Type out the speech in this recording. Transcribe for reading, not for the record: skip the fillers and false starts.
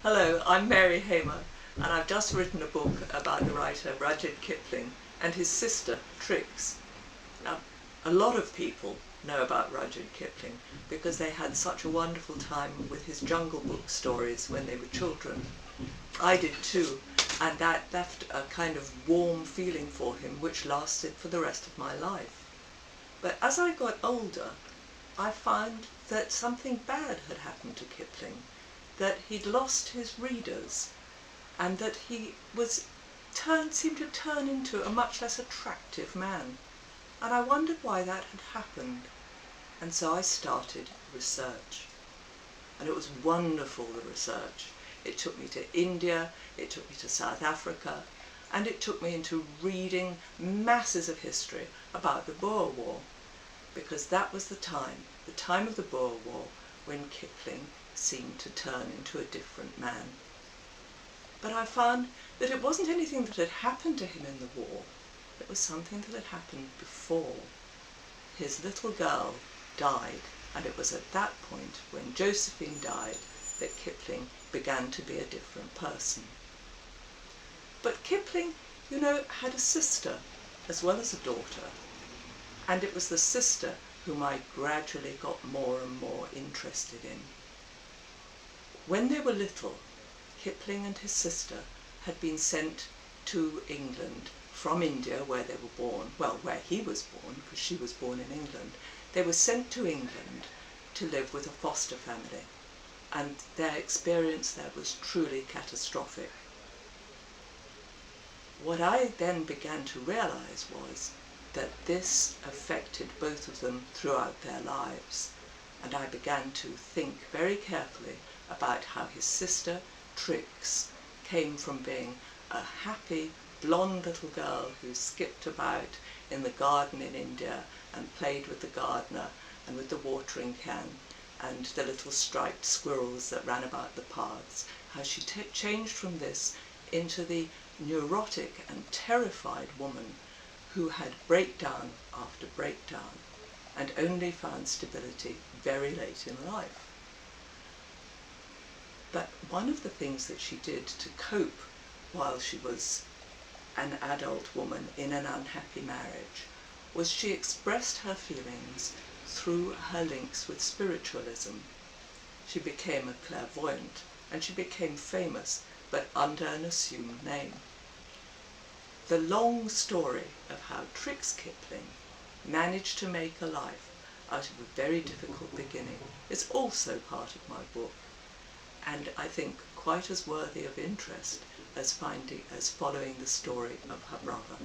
Hello, I'm Mary Hamer, and I've just written a book about the writer Rudyard Kipling and his sister Trix. Now, a lot of people know about Rudyard Kipling because they had such a wonderful time with his Jungle Book stories when they were children. I did too, and that left a kind of warm feeling for him which lasted for the rest of my life. But as I got older, I found that something bad had happened to Kipling, that he'd lost his readers, and that he seemed to turn into a much less attractive man. And I wondered why that had happened. And so I started research. And it was wonderful, the research. It took me to India, it took me to South Africa, and it took me into reading masses of history about the Boer War, because that was the time of the Boer War, when Kipling seemed to turn into a different man. But I found that it wasn't anything that had happened to him in the war, it was something that had happened before. His little girl died, and it was at that point, when Josephine died, that Kipling began to be a different person. But Kipling, had a sister as well as a daughter, and it was the sister whom I gradually got more and more interested in. When they were little, Kipling and his sister had been sent to England from India, where they were born, well, where he was born, because she was born in England. They were sent to England to live with a foster family, and their experience there was truly catastrophic. What I then began to realize was that this affected both of them throughout their lives, and I began to think very carefully about how his sister, Trix, came from being a happy, blonde little girl who skipped about in the garden in India and played with the gardener and with the watering can and the little striped squirrels that ran about the paths, how she changed from this into the neurotic and terrified woman who had breakdown after breakdown and only found stability very late in life. But one of the things that she did to cope while she was an adult woman in an unhappy marriage was she expressed her feelings through her links with spiritualism. She became a clairvoyant, and she became famous, but under an assumed name. The long story of how Trix Kipling managed to make a life out of a very difficult beginning is also part of my book, and I think quite as worthy of interest as following the story of her brother.